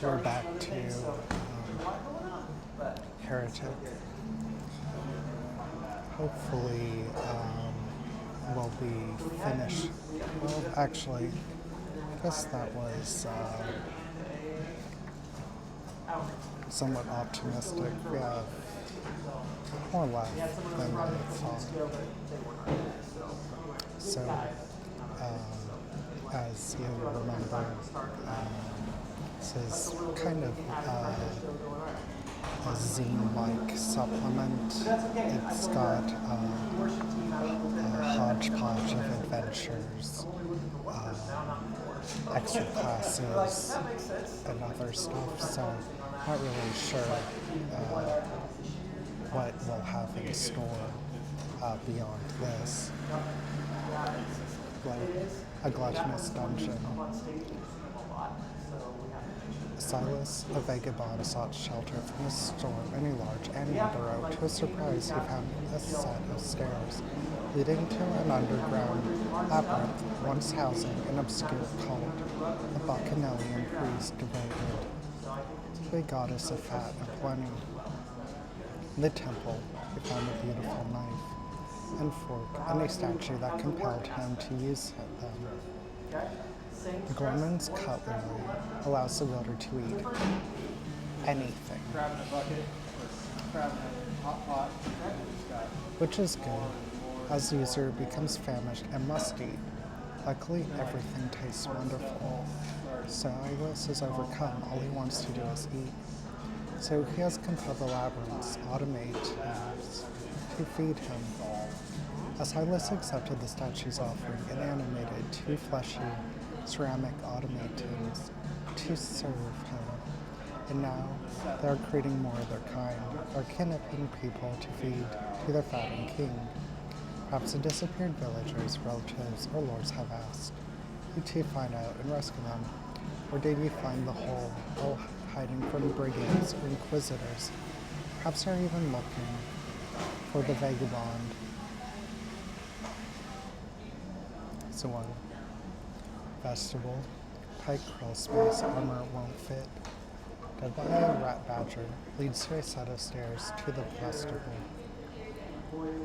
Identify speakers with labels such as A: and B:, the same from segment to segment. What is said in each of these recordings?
A: So we're back to Heretic. Hopefully, we'll be finished. Well, actually, I guess that was somewhat optimistic. Yeah, more left than I thought. So, as you remember, this is kind of a zine-like supplement. It's got a hodgepodge of adventures, extra classes, and other stuff. So, not really sure what we'll have in store beyond this. Like a gluttonous dungeon. Silas, a vagabond, sought shelter from a storm in a large anteroom. To his surprise, he found a set of stairs leading to an underground labyrinth, once housing an obscure cult, a bacchanalian priest devoted to a goddess of fat and plenty. In the temple, he found a beautiful knife and fork and a statue that compelled him to use them. Gorman's cutlery allows the wielder to eat anything, which is good, as the user becomes famished and must eat. Luckily, everything tastes wonderful. Silas is overcome. All he wants to do is eat. So he has compelled the labyrinth's automatons to feed him. As Silas accepted the statue's offering, it animated two fleshy ceramic automatons to serve him. And now they are creating more of their kind. They're kidnapping people to feed to their fattened king. Perhaps the disappeared villagers, relatives, or lords have asked you to find out and rescue them. Or did you find the whole, all hiding from brigands or inquisitors? Perhaps they're even looking for the vagabond. So on. Vestibule. Tight crawl space, armor won't fit. Dead by a rat badger leads to a set of stairs to the vestibule.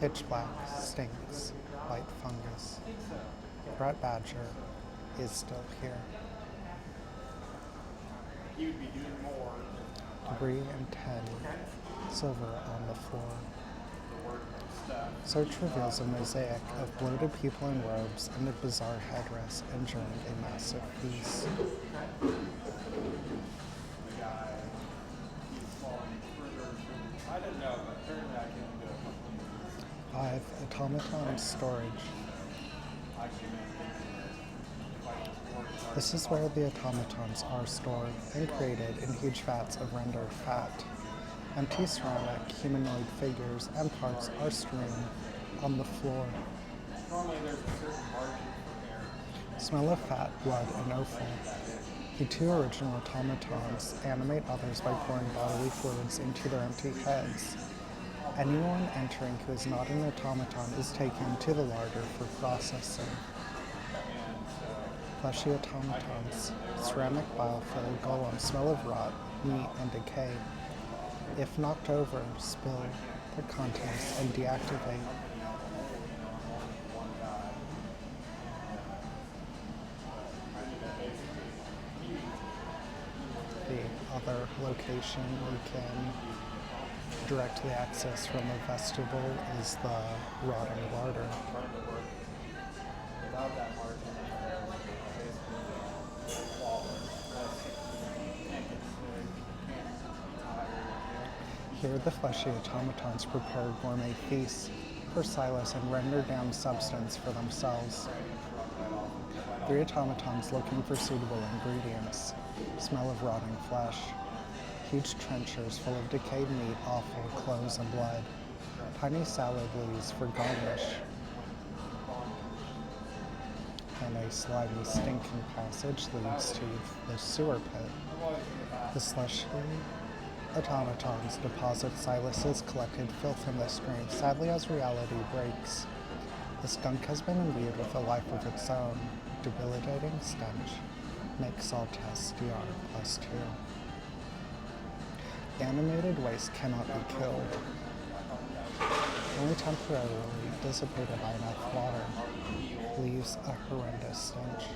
A: Pitch black, stinks, white fungus. Rat badger is still here. Debris and 10 silver on the floor. Search reveals a mosaic of bloated people in robes and a bizarre headdress enjoying a massive feast. 5 automaton storage. This is where the automatons are stored and created in huge vats of rendered fat. Empty ceramic humanoid figures and parts are strewn on the floor. Smell of fat, blood, and offal. The 2 original automatons animate others by pouring bodily fluids into their empty heads. Anyone entering who is not an automaton is taken to the larder for processing. Fleshy automatons, ceramic bile-filled golems smell of rot, meat, and decay. If knocked over, spill their contents and deactivate. The other location we can directly access from the vestibule is the rotting larder. Here, the fleshy automatons prepare gourmet feasts for Silas and render down substance for themselves. 3 automatons looking for suitable ingredients. Smell of rotting flesh. Huge trenchers full of decayed meat, offal, clothes, and blood. Tiny salad leaves for garnish. And a slimy, stinking passage leads to the sewer pit. The slushy automatons deposit Silas's collected filth in the stream. Sadly, as reality breaks, the skunk has been imbued with a life of its own. Debilitating stench. Make salt test DR +2. Animated waste cannot be killed, only temporarily dissipated by enough water, leaves a horrendous stench.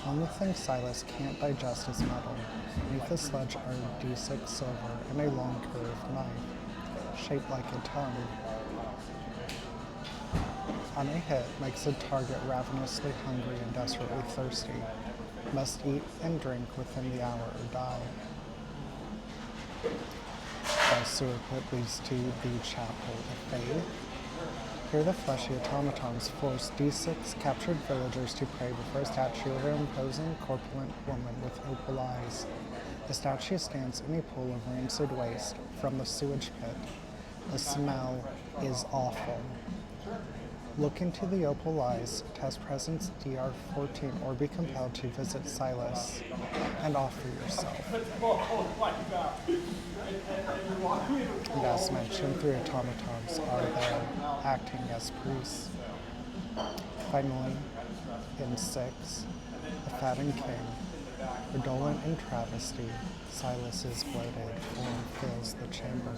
A: Only thing Silas can't digest is metal. Beneath the sledge are D6 silver and a long curved knife, shaped like a tongue. On a hit, makes a target ravenously hungry and desperately thirsty. Must eat and drink within the hour or die. The sewer pit leads to the Chapel of Faith. Here the fleshy automatons force D6 captured villagers to pray before a statue of an imposing, corpulent woman with opal eyes. The statue stands in a pool of rancid waste from the sewage pit. The smell is awful. Look into the opal eyes, test presence DR14, or be compelled to visit Silas and offer yourself. And as mentioned, 3 automatons are there acting as priests. Finally, in 6, the fattened king, redolent in travesty, Silas's bloated form fills the chamber,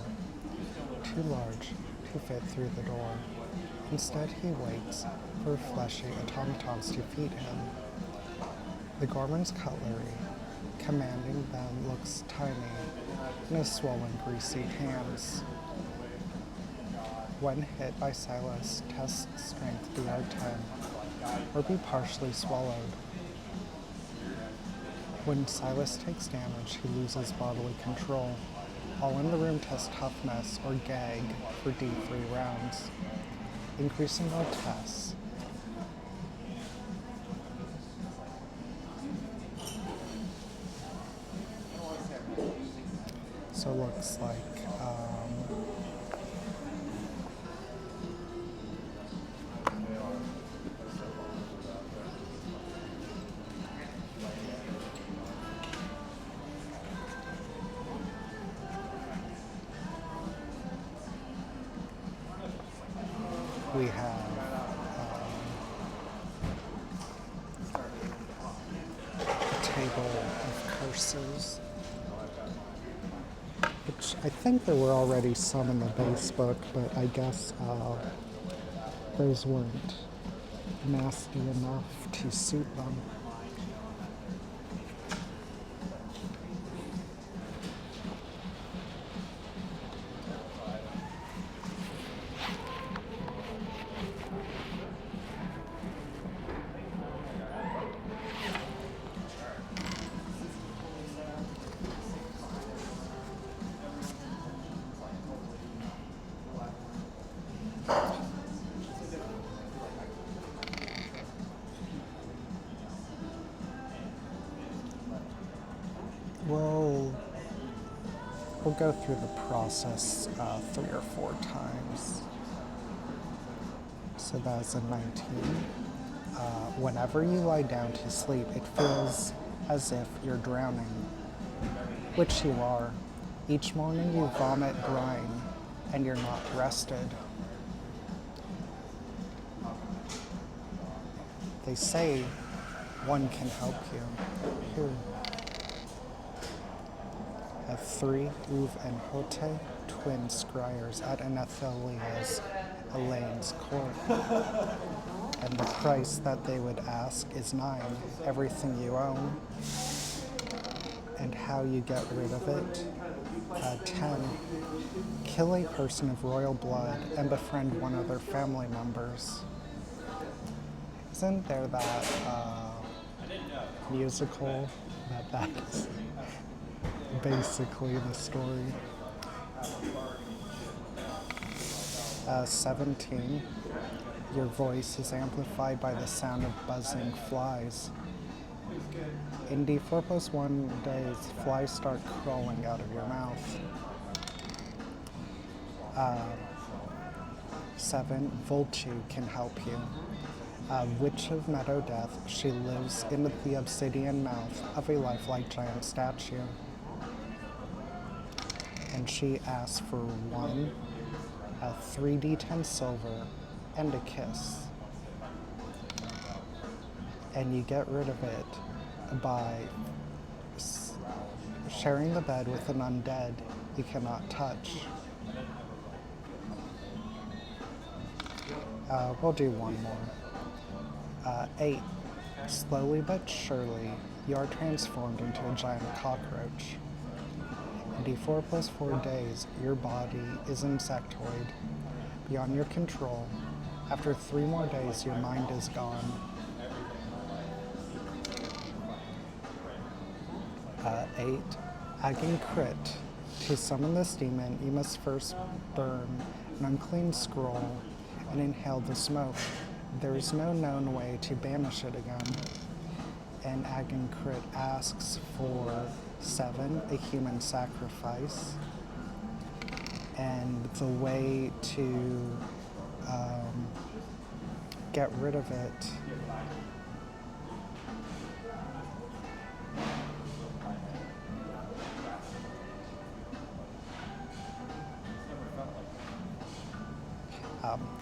A: too large to fit through the door. Instead, he waits for fleshy automatons to feed him. The gorman's cutlery, commanding them, looks tiny in his swollen, greasy hands. When hit by Silas, test strength DR10, or be partially swallowed. When Silas takes damage, he loses bodily control. All in the room test toughness or gag for D3 rounds. Increasing all tests. So it looks like we have a table of curses, which I think there were already some in the base book, but I guess those weren't nasty enough to suit them. We'll go through the process 3 or 4 times. So that's a 19. Whenever you lie down to sleep, it feels as if you're drowning, which you are. Each morning you vomit brine and you're not rested. They say one can help you. Here. Have 3 Uv and Hote, twin scryers at Anathelia's Elaine's court. And the price that they would ask is 9, everything you own. And how you get rid of it. 10, kill a person of royal blood and befriend one of their family members. Isn't there that musical that's basically the story? 17, your voice is amplified by the sound of buzzing flies. In D4+1 days, flies start crawling out of your mouth. 7, Vultu can help you. Witch of Meadow Death, she lives in the obsidian mouth of a lifelike giant statue. And she asks for 1, 3d10 silver, and a kiss. And you get rid of it by Sharing the bed with an undead you cannot touch. We'll do one more. 8. Slowly but surely, you are transformed into a giant cockroach. In D4 plus 4 days, your body is insectoid, beyond your control. After 3 more days, your mind is gone. 8. Agging crit. To summon this demon, you must first burn an unclean scroll and inhale the smoke. There is no known way to banish it again. And Agging crit asks for 7, a human sacrifice. And the way to get rid of it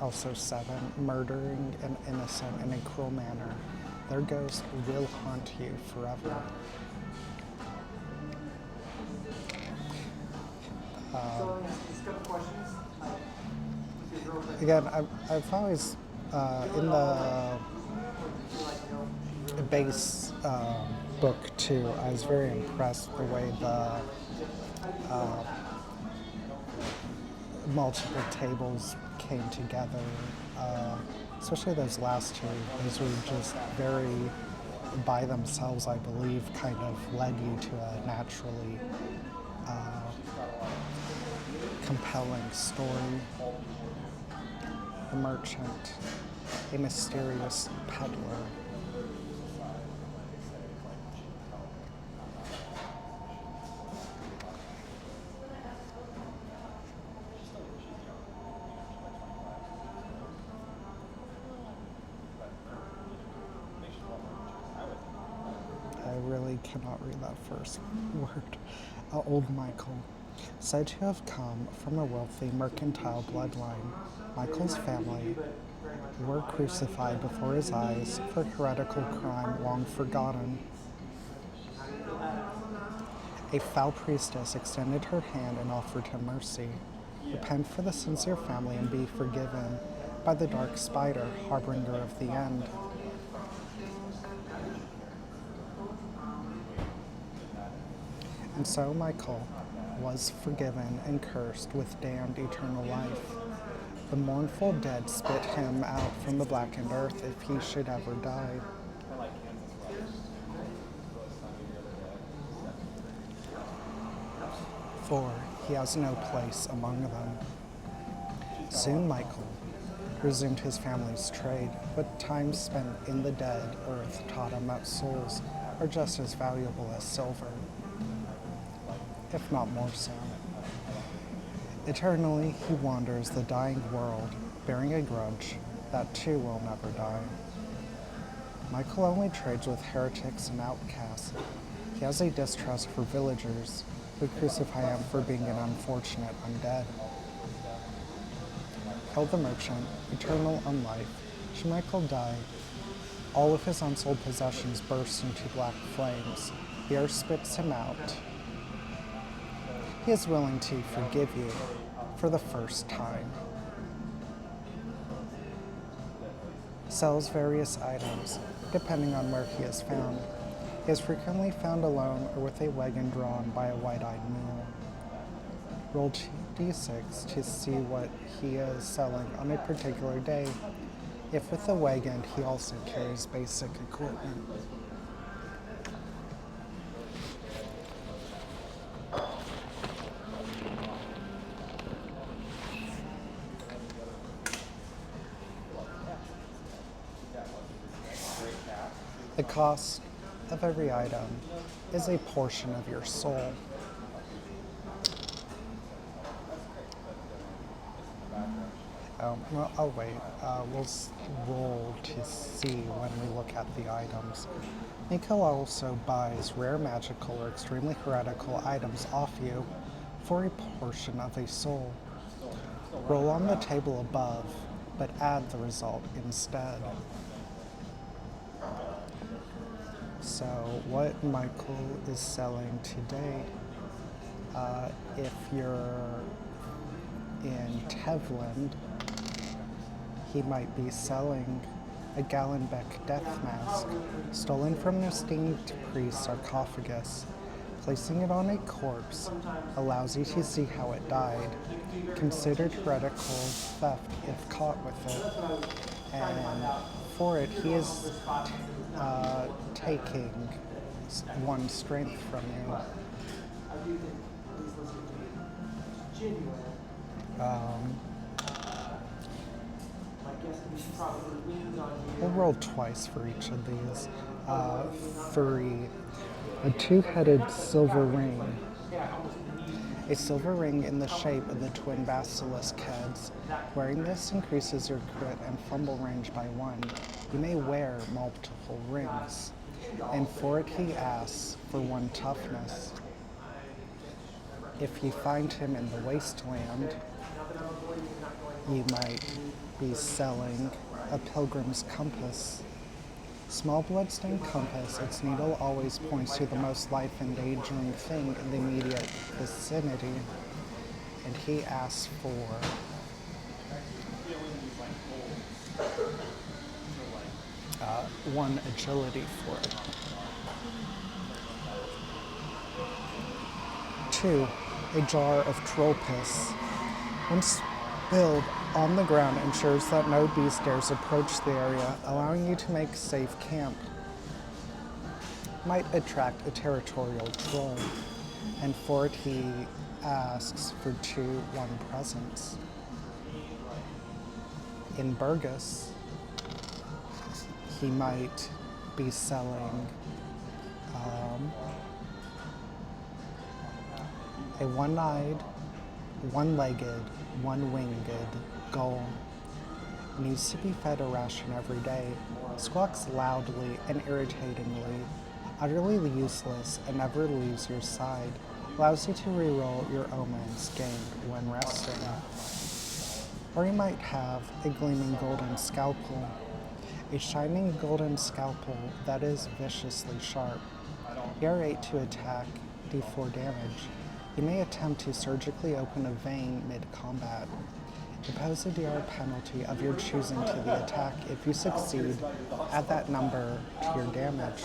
A: also 7, murdering an innocent in a cruel manner. Their ghost will haunt you forever. Again, I've always, in the base book too, I was very impressed the way the multiple tables came together, especially those last two. Those were just very, by themselves, I believe, kind of led you to a naturally compelling story. The merchant, a mysterious peddler. I really cannot read that first word. Old Michael, said to have come from a wealthy mercantile bloodline. Michael's family were crucified before his eyes for heretical crime long forgotten. A foul priestess extended her hand and offered him mercy. Repent for the sincere family and be forgiven by the dark spider, harbinger of the end. And so Michael was forgiven and cursed with damned eternal life. The mournful dead spit him out from the blackened earth if he should ever die. For he has no place among them. Soon Michael resumed his family's trade, but time spent in the dead earth taught him that souls are just as valuable as silver, if not more so. Eternally he wanders the dying world, bearing a grudge that too will never die. Michael only trades with heretics and outcasts. He has a distrust for villagers who crucify him for being an unfortunate undead. Held the merchant, eternal unlife. Should Michael die, all of his unsold possessions burst into black flames. The earth spits him out. He is willing to forgive you for the first time. Sells various items, depending on where he is found. He is frequently found alone or with a wagon drawn by a white-eyed mule. Roll d6 to see what he is selling on a particular day. If with the wagon, he also carries basic equipment. The cost of every item is a portion of your soul. Well, I'll wait. We'll roll to see when we look at the items. Nico also buys rare magical or extremely heretical items off you for a portion of a soul. Roll on the table above, but add the result instead. So what Michael is selling today If you're in Tevland, he might be selling a Gallenbeck death mask, stolen from an esteemed priest's sarcophagus. Placing it on a corpse allows you to see how it died, considered heretical theft if caught with it. And for it, he is taking one strength from you. We'll roll twice for each of these. 3. A two-headed silver ring. A silver ring in the shape of the twin basilisk heads. Wearing this increases your crit and fumble range by 1. You may wear multiple rings. And for it he asks for 1 toughness. If you find him in the wasteland, you might be selling a pilgrim's compass. Small bloodstained compass, its needle always points to the most life-endangering thing in the immediate vicinity. And he asks for 1 agility for it. 2. A jar of troll piss. When spilled on the ground, ensures that no beast dares approach the area, allowing you to make safe camp. Might attract a territorial troll. And for it he asks for 2 1 presents. In Burgess, he might be selling a one-eyed, one-legged, one-winged gull. Needs to be fed a ration every day. Squawks loudly and irritatingly, utterly useless and never leaves your side. Allows you to reroll your omens gained when resting. Or you might have a gleaming golden scalpel. A shining golden scalpel that is viciously sharp. ER8 to attack, D4 damage. You may attempt to surgically open a vein mid-combat. Impose a DR penalty of your choosing to the attack. If you succeed, add that number to your damage.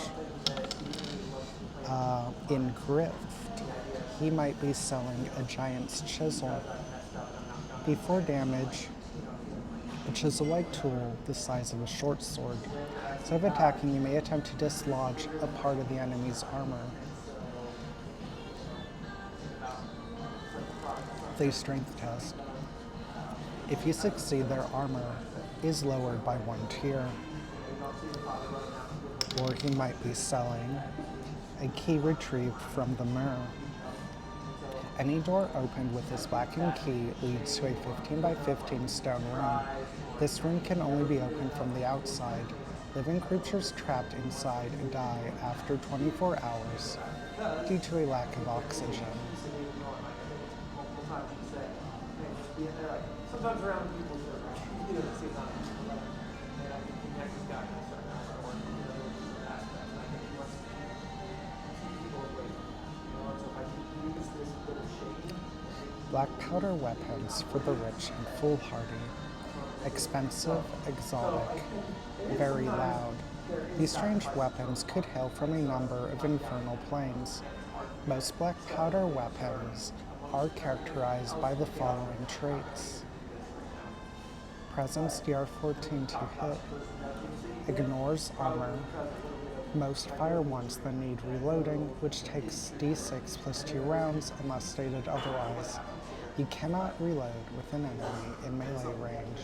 A: In Grift, he might be selling a giant's chisel. D4 damage, a chisel-like tool the size of a short sword. Instead of attacking, you may attempt to dislodge a part of the enemy's armor. The strength test. If you succeed, their armor is lowered by 1 tier. Or he might be selling a key retrieved from the mirror. Any door opened with this blackened key leads to a 15 by 15 stone room. This room can only be opened from the outside. Living creatures trapped inside die after 24 hours due to a lack of oxygen. Sometimes around people, black powder weapons for the rich and foolhardy. Expensive, exotic, very loud. These strange weapons could hail from a number of infernal planes. Most black powder weapons are characterized by the following traits. Presence DR14 to hit. Ignores armor. Most fire once that need reloading, which takes D6 plus 2 rounds unless stated otherwise. You cannot reload with an enemy in melee range.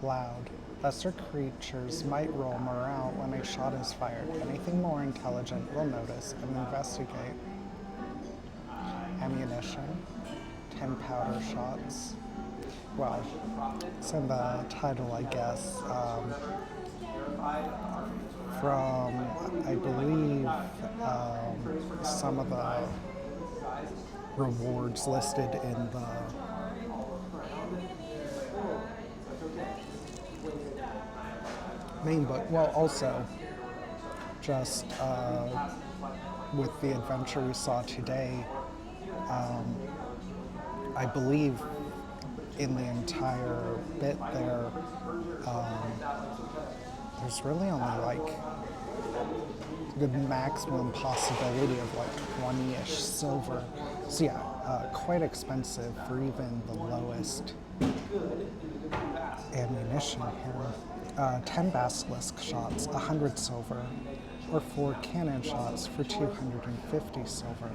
A: Loud. Lesser creatures might roll morale when a shot is fired. Anything more intelligent will notice and investigate. Ammunition. 10 powder shots. Well, it's in the title, I guess. From, I believe, some of the rewards listed in the main book. Well, also, just with the adventure we saw today, I believe in the entire bit there, there's really only like the maximum possibility of like 20-ish silver. So yeah, quite expensive for even the lowest ammunition here. 10 basilisk shots, 100 silver, or 4 cannon shots for 250 silver.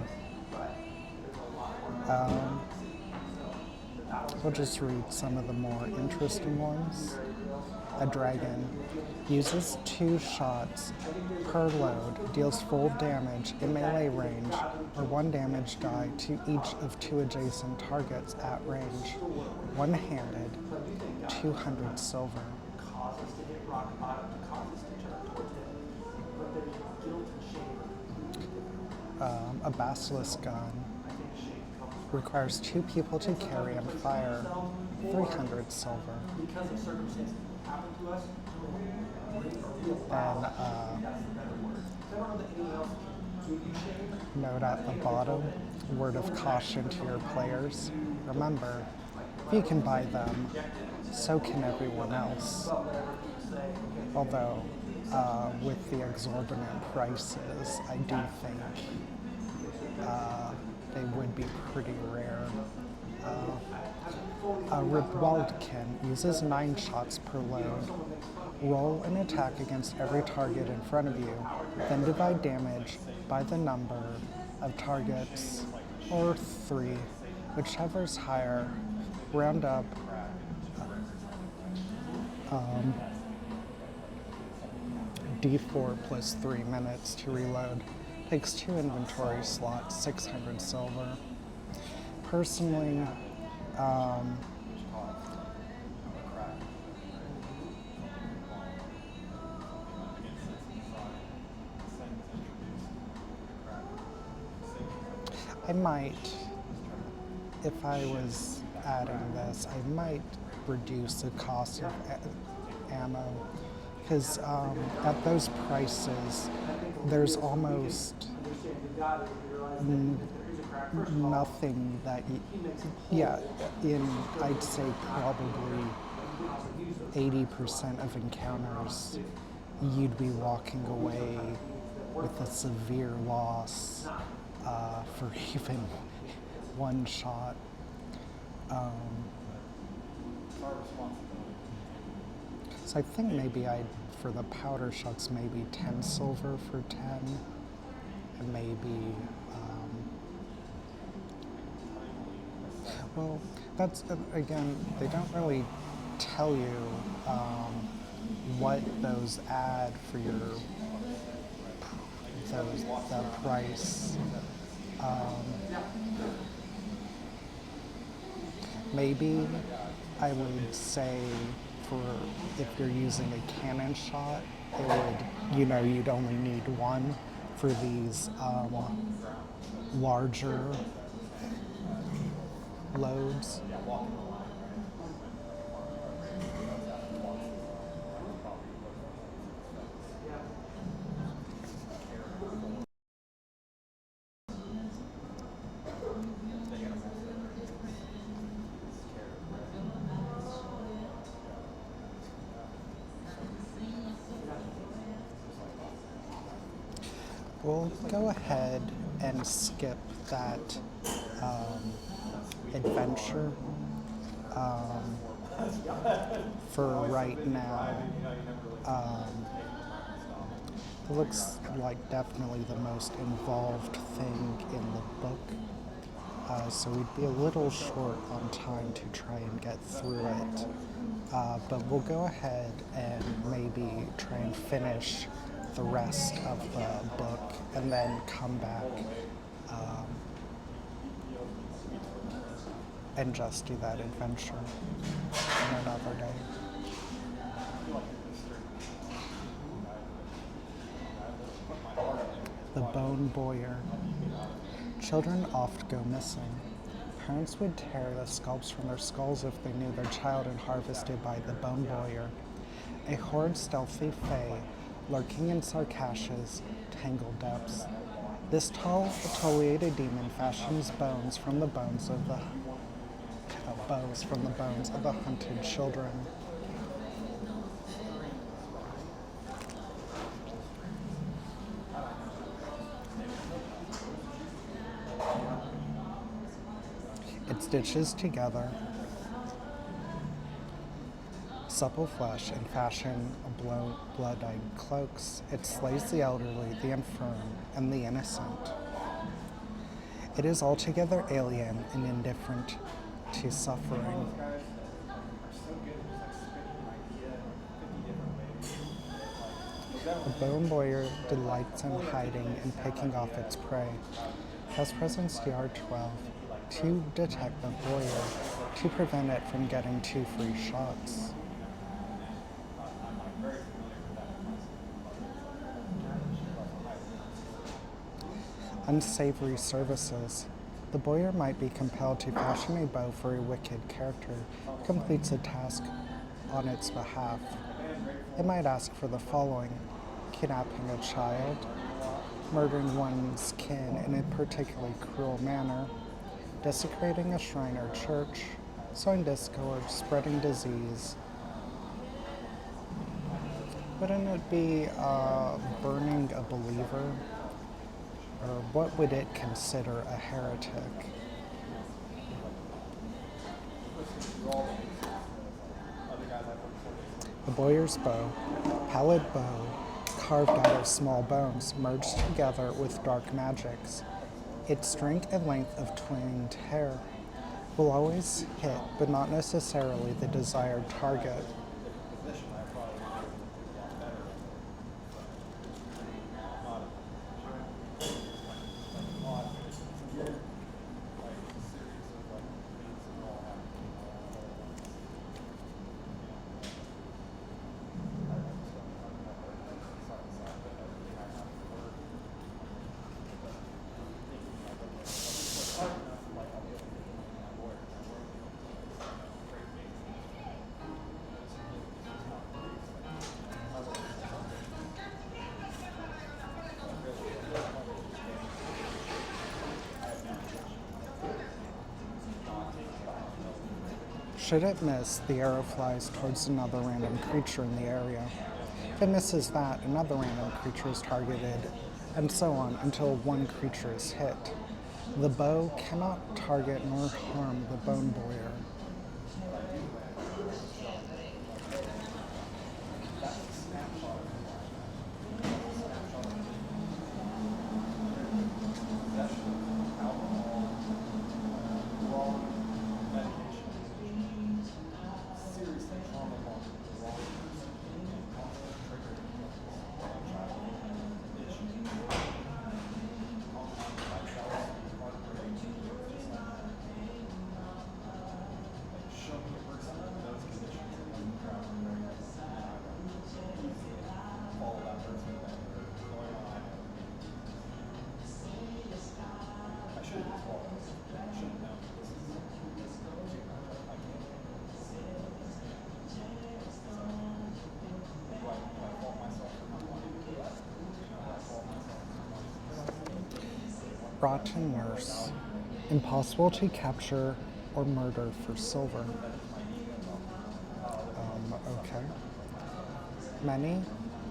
A: We'll just read some of the more interesting ones. A dragon uses 2 shots per load, deals full damage in melee range, or 1 damage die to each of 2 adjacent targets at range. One-handed, 200 silver. A basilisk gun requires 2 people to carry and fire, 300 silver. And note at the bottom, word of caution to your players. Remember, if you can buy them, so can everyone else. Although, with the exorbitant prices, I do think they would be pretty rare. A Ribwaldkin uses 9 shots per load. Roll an attack against every target in front of you, then divide damage by the number of targets, or 3, whichever's higher. Round up. D4 plus 3 minutes to reload. Takes 2 inventory slots, 600 silver. Personally, I might, if I was adding this, I might reduce the cost of ammo, because at those prices, there's almost nothing that I'd say probably 80% of encounters, you'd be walking away with a severe loss for even 1 shot. So I think maybe for the powder shots, maybe 10 silver for 10, and maybe, well, that's, again, they don't really tell you what those add for the price. Maybe I would say if you're using a cannon shot, it would, you'd only need 1 for these larger loads. We'll go ahead and skip that adventure for right now. It looks like definitely the most involved thing in the book, so we'd be a little short on time to try and get through it. But we'll go ahead and maybe try and finish the rest of the book and then come back and just do that adventure on another day. The Bone Boyer. Children oft go missing. Parents would tear the scalps from their skulls if they knew their child had harvested by the Bone Boyer, a horrid, stealthy fae lurking in Sarkash's tangled depths. This tall, atoliated demon fashions bows from the bones of the hunted children. It stitches together supple flesh and fashion blood-eyed cloaks. It slays the elderly, the infirm, and the innocent. It is altogether alien and indifferent to suffering. The bone boyer delights in hiding and picking off its prey. Has presence DR12 to detect the boyer to prevent it from getting 2 free shots. Unsavory services. The boyer might be compelled to fashion a bow for a wicked character who completes a task on its behalf. It might ask for the following: kidnapping a child, murdering one's kin in a particularly cruel manner, desecrating a shrine or church, sowing discord, spreading disease. Wouldn't it be burning a believer? Or what would it consider a heretic? The boyer's bow, pallid bow, carved out of small bones, merged together with dark magics. Its strength and length of twined hair will always hit, but not necessarily the desired target. Should it miss, the arrow flies towards another random creature in the area. If it misses that, another random creature is targeted, and so on until one creature is hit. The bow cannot target nor harm the bone boyer. Rotten nurse. Impossible to capture or murder for silver. Okay. Many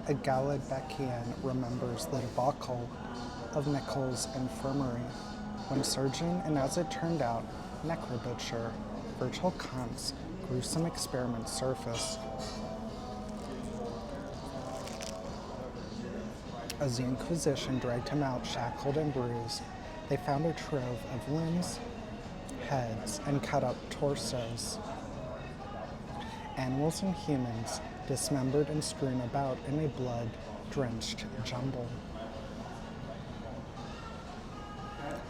A: a Galidbeckian remembers the debacle of Nichols' infirmary, when surgeon and, as it turned out, necrobutcher Virgil Kant's gruesome experiments surfaced. As the Inquisition dragged him out shackled and bruised, they found a trove of limbs, heads, and cut-up torsos. Animals and humans dismembered and strewn about in a blood-drenched jumble.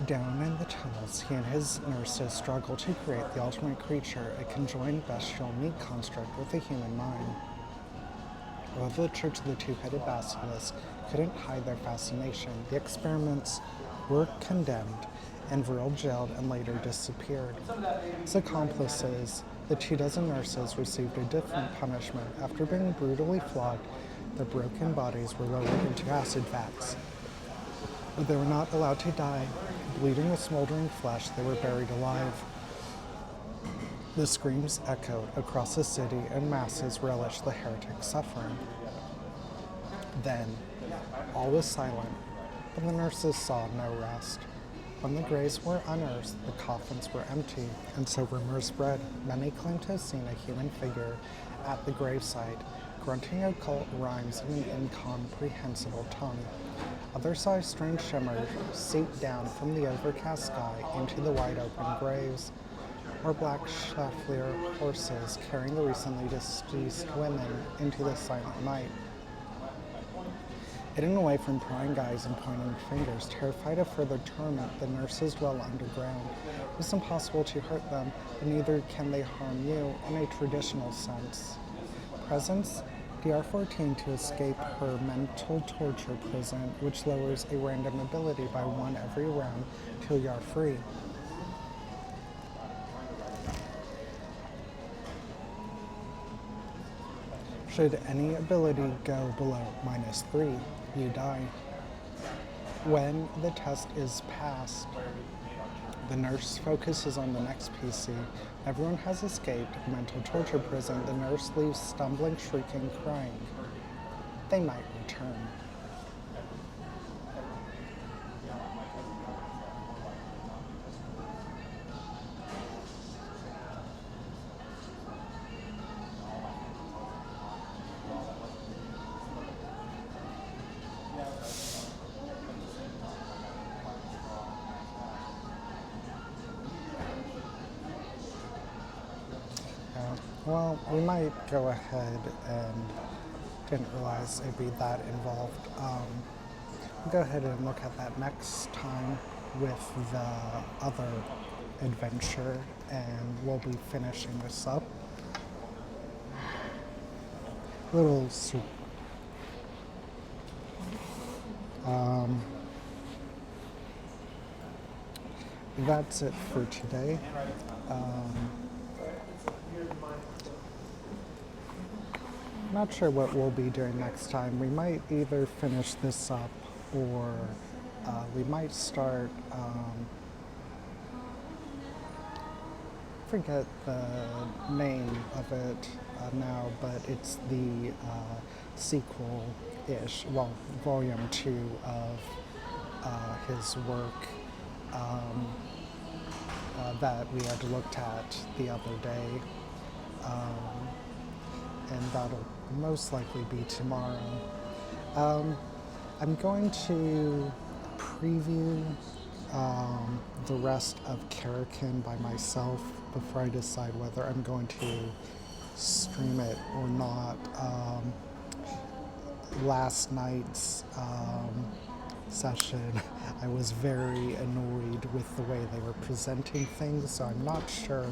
A: Down in the tunnels, he and his nurses struggled to create the ultimate creature, a conjoined bestial meat construct with a human mind. Although the Church of the Two-Headed Basilisk couldn't hide their fascination, the experiments were condemned, and Vril jailed and later disappeared. His accomplices, the 24 nurses, received a different punishment. After being brutally flogged, their broken bodies were lowered into acid vats. But they were not allowed to die. Bleeding with smoldering flesh, they were buried alive. The screams echoed across the city, and masses relished the heretic suffering. Then, all was silent, but the nurses saw no rest. When the graves were unearthed, the coffins were empty, and so rumors spread. Many claimed to have seen a human figure at the gravesite, grunting occult rhymes in an incomprehensible tongue. Others saw a strange shimmer seep down from the overcast sky into the wide-open graves, or black Schaffer horses carrying the recently deceased women into the silent night. Hidden away from prying eyes and pointing fingers, terrified of further torment, the nurses dwell underground. It is impossible to hurt them, but neither can they harm you in a traditional sense. Presence, DR14 to escape her mental torture prison, which lowers a random ability by 1 every round till you are free. Should any ability go below -3, you die. When the test is passed, the nurse focuses on the next PC. Everyone has escaped mental torture prison. The nurse leaves stumbling, shrieking, crying. They might return. Well, we might go ahead and didn't realize it'd be that involved. We'll go ahead and look at that next time with the other adventure, and we'll be finishing this up. Little soup. That's it for today. Not sure what we'll be doing next time. We might either finish this up or we might start, forget the name of it now, but it's the sequel-ish, well, volume 2 of his work that we had looked at the other day. And that'll most likely be tomorrow. I'm going to preview the rest of Karakin by myself before I decide whether I'm going to stream it or not. Last night's session, I was very annoyed with the way they were presenting things, so I'm not sure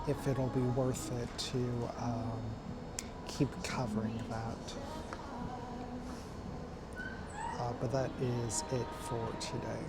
A: if it'll be worth it to keep covering that. But that is it for today.